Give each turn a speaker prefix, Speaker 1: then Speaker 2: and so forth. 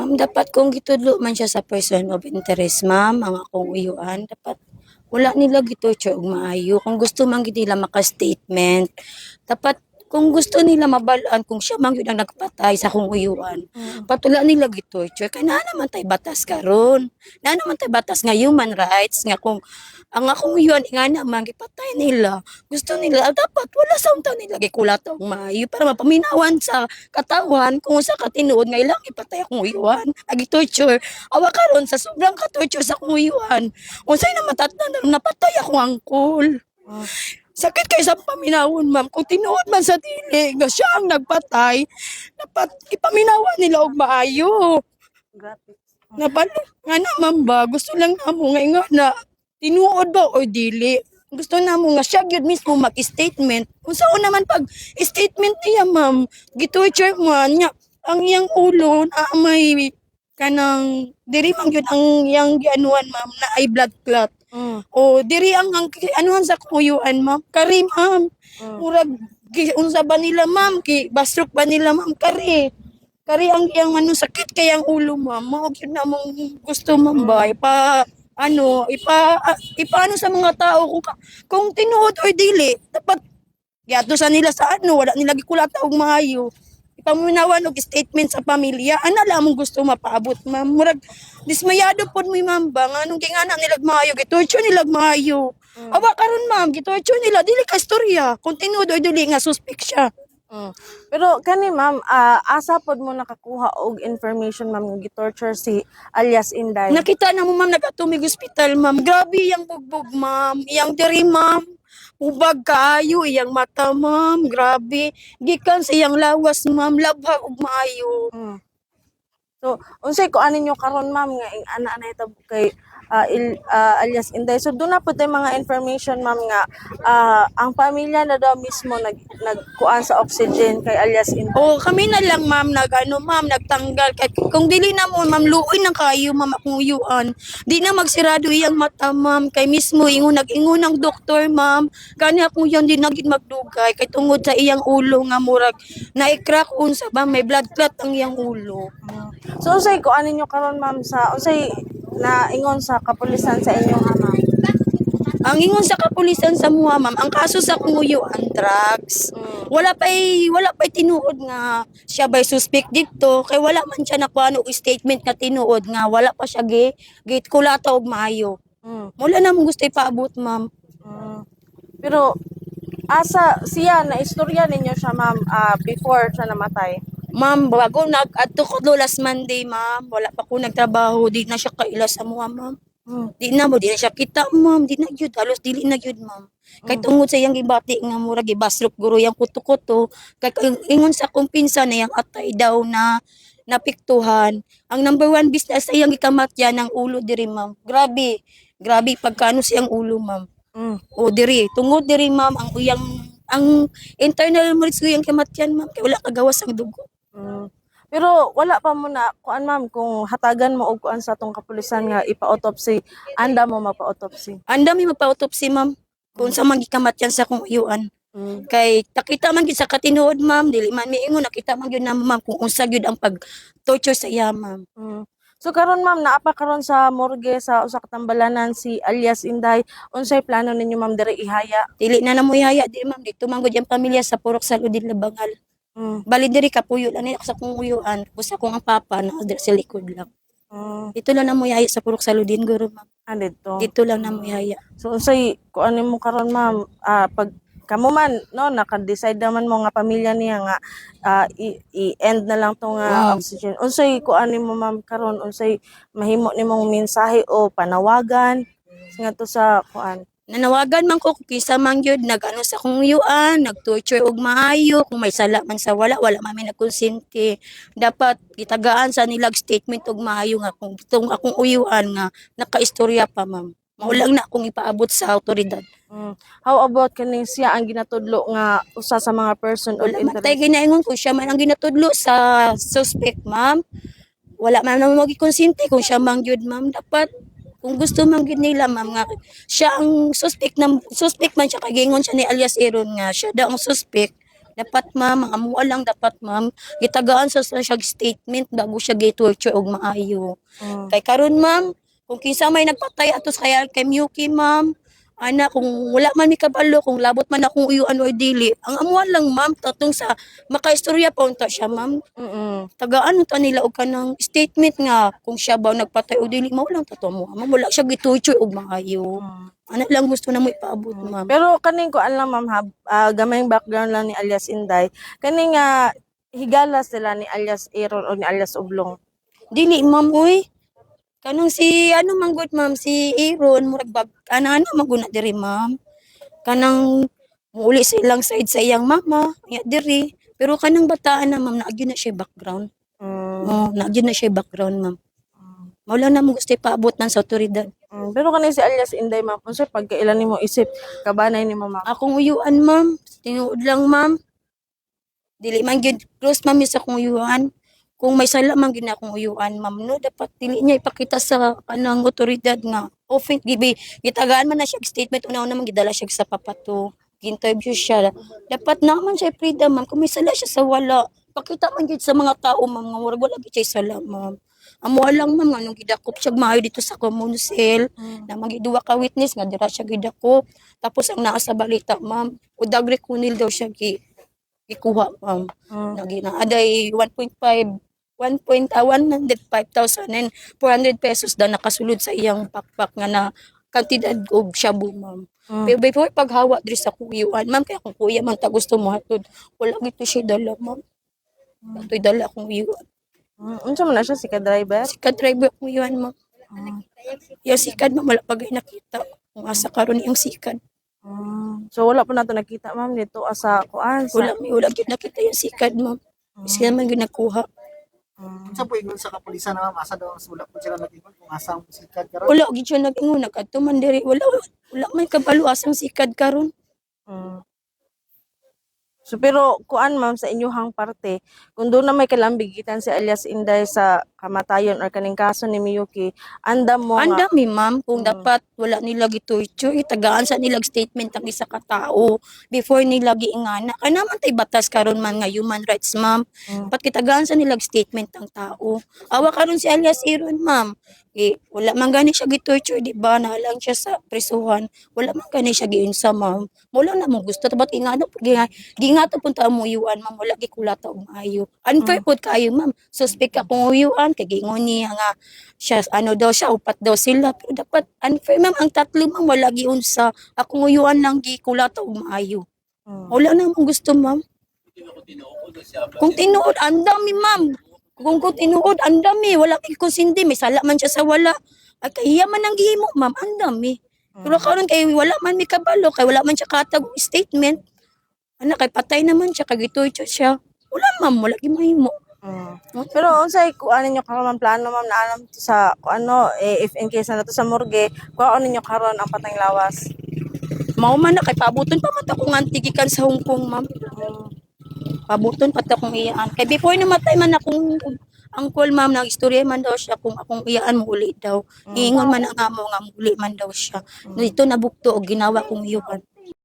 Speaker 1: Ma'am, dapat kung gitudlo man siya sa person of interest, ma'am, ang akong uyuan, dapat wala nila gitorture og maayo. Kung gusto man gid nila maka-statement, dapat kung gusto nila mabalaan kung siya man yun ang nagpatay sa akong uyuan,
Speaker 2: Mm.
Speaker 1: patula nila gitorture. Kaya na naman tay batas karon. Na naman tay batas nga human rights nga kung ang akong uyuan nga naman gipatay nila. Gusto nila dapat wala sa unta nila gikulat og maayo para mapaminawan sa katawan kung sa katinuod nga ilang ipatay akong uyuan. Agi-torture. Awa karon sa sobrang ka-torture sa akong uyuan. Unsay na matatnan napatay akong angkol.
Speaker 2: Mm.
Speaker 1: Sakit kay sa paminawon, ma'am. Kung tinuod man sa dili nga siya ang nagpatay, dapat ipaminawan nila og maayo.
Speaker 2: Grabe.
Speaker 1: Nabalo nga na, ma'am ba, gusto lang namo nga na tinuod ba o dili. Gusto namo nga siya gyud mismo mag-statement. Unsaon naman pag statement niya, ma'am, gitorture man niya ang iyang ulo na may kanang diri man gyud ang iyang gianuhan, ma'am, na ay blood clot.
Speaker 2: Mm.
Speaker 1: O diri ang anuhan sa kuyuan, ma'am. Kari, ma'am.
Speaker 2: Mm.
Speaker 1: Murag unsa ba nila, ma'am? Bastrok ba nila, ma'am? Kari. Kari ang iyang sakit kay ang ulo, ma'am. Mao gyud na mong gusto, ma'am, ba? Ipaano sa mga tao kung tinuod or dili, dapat giadto sa nila sa wala nila gikulata og maayo. Ipamunawan og statement sa pamilya. Ana lang mong gusto mapaabot, ma'am. Murag dismayado pod mi, ma'am, ba nga nung gingana nila maayo, gitorture nila maayo. Awa karon, ma'am, gitorture nila dili ka istorya. Kung tinuod or dili nga suspect siya.
Speaker 2: Mm. Pero kani ma'am, asa pod mo nakakuha og information ma'am nga gitorture si alias Inday?
Speaker 1: Nakita na mo, ma'am, nagatumig hospital, ma'am. Grabe iyang bugbog, ma'am. Iyang diri, ma'am. Ubag kaayo iyang mata, ma'am. Grabe. Gikan sa iyang lawas, ma'am. Labhag ug maayo.
Speaker 2: Mm. So, unsay ko anin nyo karon ma'am nga ing ana na ito kay alias Inday. So, doon na po tayo mga information ma'am nga ang pamilya na daw mismo nagkuan sa oxygen kay alias Inday.
Speaker 1: O kami na lang, ma'am, ma'am, nagtanggal. Kaya kung dili na mo, ma'am, luoy na kayo, ma'am, akong uyuan. Di na magsirado iyang mata, ma'am. Kay mismo, nag-ingon ng doktor, ma'am. Kani akong yan, di naging magdugay. Kay tungod sa iyang ulo nga murag, na-crack unsa ba, may blood clot ang iyang ulo.
Speaker 2: So, unsay ko anin nyo karon ma'am sa unsay na ingon sa kapulisan sa inyo ha ma'am?
Speaker 1: Ang ingon sa kapulisan sa mga, ma'am, ang kaso sa kuyuan, drugs.
Speaker 2: Mm.
Speaker 1: Wala pa'y tinuod nga siya ba'y suspect dito. Kay wala man siya nakuha og statement nga tinuod nga wala pa siya kulata og maayo.
Speaker 2: Mm.
Speaker 1: Wala na mong gusto ipaabot, ma'am.
Speaker 2: Mm. Pero asa siya na istorya ninyo siya ma'am before siya namatay?
Speaker 1: Ma'am, bago adto ko last Monday, ma'am. Wala pa ko nagtrabaho, di na siya kaila sa mga, ma'am.
Speaker 2: Mm.
Speaker 1: Di na siya kita, ma'am. Di na gyud, halos dili na gyud, ma'am. Kay tungod sa iyang gibati nga murag gibasrok guro yang kuto-kuto. Kay ingon sa akong pinsan na yang atay daw na napiktuhan. Ang number one business sa iyang gikamatyan ng ulo diri, ma'am. Grabe. Grabe pagkano siyang ulo, ma'am.
Speaker 2: Mm.
Speaker 1: O diri, tungod diri, ma'am, ang internal hemorrhage ko yung kamatyan, ma'am. Kay wala kagawas ang dugo.
Speaker 2: Mm. Pero wala pa mo na kuan ma'am kung hatagan mo og kuan sa tong kapulisan nga ipa-autopsy, anda mo mapa-autopsy.
Speaker 1: Anda may magpa-autopsy, ma'am. Kung sa mga gikamatyan sa kong uyuan.
Speaker 2: Mm.
Speaker 1: Kay nakita man gyud sa katinuod, ma'am, dili man miingon nakita man gyud na, ma'am, kung unsa gyud ang pag-torture sa iya, ma'am.
Speaker 2: Mm. So karon ma'am naapa karon sa morgue sa usa ka tambalanan si alias Inday. Unsay plano ninyo ma'am diri ihaya?
Speaker 1: Dili na namo ihaya di, ma'am, dito man gyud ang pamilya sa Purok Saludin, Labangal.
Speaker 2: Mm.
Speaker 1: Bali diri kapuyo lang ni ako sa kong uyuan, tapos akong ang papa na diri sa likod lang.
Speaker 2: Mm.
Speaker 1: Dito lang namo ihaya sa Purok Saludin, guro, ma'am.
Speaker 2: Dito.
Speaker 1: Dito lang namo ihaya.
Speaker 2: So unsay kuan mo karon ma'am pag kamo man no naka-decide naman mo nga pamilya niya nga i-end na lang tong oxygen. Unsay kuan mo ma'am karon unsay mahimo nimong mensahe o panawagan ngadto sa kuan?
Speaker 1: Nanawagan man ko kung kinsa man gyud nag-ano sa kong uyuan, nag-torture og maayo, kung may sala man sa wala man may nagkonsente. Dapat gitagaan sa nilag statement og maayo nga kung itong akong uyuan nga nakaistorya pa, ma'am. Maulang na akong ipaabot sa awtoridad.
Speaker 2: Mm. How about kaning siya ang ginatudlo nga usa sa mga person of
Speaker 1: Wala man tay
Speaker 2: interest?
Speaker 1: ginaingon kung siya man ang ginatudlo sa suspect, ma'am. Wala man na magikonsente kung siya man gyud, ma'am. Dapat kung gusto man gyud nila, ma'am, nga siya ang suspect man siya kay gingon siya ni alias Aaron nga siya daw ang suspect. Dapat ma'am, ang amuan lang dapat ma'am, gitagaan sa siya statement bago siya gi-torture og maayo.
Speaker 2: Mm.
Speaker 1: Kay karon ma'am, kung kinsa may nagpatay atos kaya kay Miyuki ma'am, ana kung wala man mi kabalo, kung labot man akong uyuan or dili, ang amuan lang ma'am tatong sa makaistorya pa unta siya ma'am.
Speaker 2: Mm.
Speaker 1: Tagaan ta nila og kanang statement nga kung siya ba nagpatay o dili mao lang tato mo. Ma'am wala siya gi-torture og maayo.
Speaker 2: Mm.
Speaker 1: Ana lang gusto na mo ipaabot
Speaker 2: Mm.
Speaker 1: ma'am.
Speaker 2: Pero kaning ko alam ma'am ha, gamayng background lang ni alias Inday. Kaning higala sila ni alias Aaron o ni alias Oblong.
Speaker 1: Dili ma'am uy. Kanang si ano man gud ma'am si Aaron murag bag ana maguna diri ma'am. Kanang muuli sa ilang side sa iyang mama, nya diri. Pero kanang bataan na ma'am naagyo na siya background.
Speaker 2: Mm.
Speaker 1: Oo, naagyo na siya background ma'am. Mao lang na mo gusto ipaabot man sa otoridad.
Speaker 2: Pero kaning si alias Inday ma'am, unsa pagkailan nimo isip kabanay nimo ma'am?
Speaker 1: Akong uyuan ma'am, tinuod lang ma'am. Dili man gyud close ma'am sa akong uyuan. Kung may sala man gyud na akong uyuan ma'am no, dapat dili niya ipakita sa kanang otoridad nga offen gibi gitagaan man na siya og statement una-una man gidala siya sa papato. Gi-interview siya. Dapat naman siya freedom ma'am. Kung may sala siya sa wala, pakita man gyud sa mga tao ma'am nga murag wala gyud siya sala ma'am. Amo lang ma'am nga nung gidakop siya maayo dito sa common cell na magiduwa ka witness nga dira siya gidakop. Tapos ang naa sa balita ma'am, udag rekunil daw siya ikuha ma'am.
Speaker 2: Mm.
Speaker 1: Nagina-aday 105,000 and 400 pesos daw nakasulod sa iyang pakpak nga na kantidad og shabu ma'am.
Speaker 2: Mm.
Speaker 1: Pero before paghawa diri sa kuyuan ma'am kaya kung kuya man ta gusto mo hatod wala gito siya dala ma'am. Ito'y dala akong uyuan.
Speaker 2: Unsa man na siya si ka-driver?
Speaker 1: Sikat driver akong uyuan ma'am. Yung sikad ma'am wala pagay nakita. Kung asa karon iyang sikad.
Speaker 2: So wala pa nato nakita ma'am dito sa kuan sa
Speaker 1: Wala gyud nakita yung sikad ma'am. Kasi naman gyud nakuha.
Speaker 3: Unsa po ingon sa kapulisan na ma'am asa daw wala po sila nag-ingon kung asa ang sikat karon.
Speaker 1: Wala gyud siya nag-ingon nagadto man diri wala may kabalo asang sikad karon.
Speaker 2: Mm. So pero kuan ma'am sa inyuhang parte, kung doon na may kalambigitan si alias Inday sa kamatayon or kaning kaso ni Miyuki, andam mo
Speaker 1: Ang
Speaker 2: nga
Speaker 1: dami ma'am kung dapat wala nila gitorture itagaan sa nilag statement ang isa ka tao before nila giingana. Kaya naman tay batas karon man nga human rights ma'am. Pat kitagaan sa nilag statement ang tao. Awa karon si alias Aaron ma'am. Wala man gani siya gitorture di ba nalang siya sa prisuhan. Wala man gani siya giunsa ma'am. Wala na mo gusto tabat ingano di nga to punta mo uyuan ma'am wala gikulata og maayo. Unfair pud kayo ma'am. Suspect akong uyuan kay gingon niya nga siya ano daw siya upat daw sila pero dapat unfair ma'am ang tatlo ma'am wala giunsa. Akong uyuan lang gikulata og maayo. Wala na mong gusto ma'am. Kung tinuod ang dami ma'am. Kung tinuod ang dami wala kay konsindi may sala man siya sa wala. Ay kahiya man ang gihimo ma'am ang dami. Pero karon kay wala man mi kabalo kay wala man siya katag og statement. Ana kay patay naman siya kay gitorture siya. Wala ma'am wala gimahimo.
Speaker 2: Pero unsay kuan ninyo karon ma'am plano ma'am na alam sa kuano if in case na to sa morgue, kuan ninyo karon ang patayng lawas.
Speaker 1: Mao man na kay pabuton pa man ta kung antigikan sa Hong Kong ma'am. Pabuton pa ta kung iyaan. Kay before namatay man akong angkol ma'am nag-istorya man daw siya kung akong iyaan mo uli daw. Iingon man ang amo nga muli man daw siya. Dito nabukto og ginawa kong iyuan.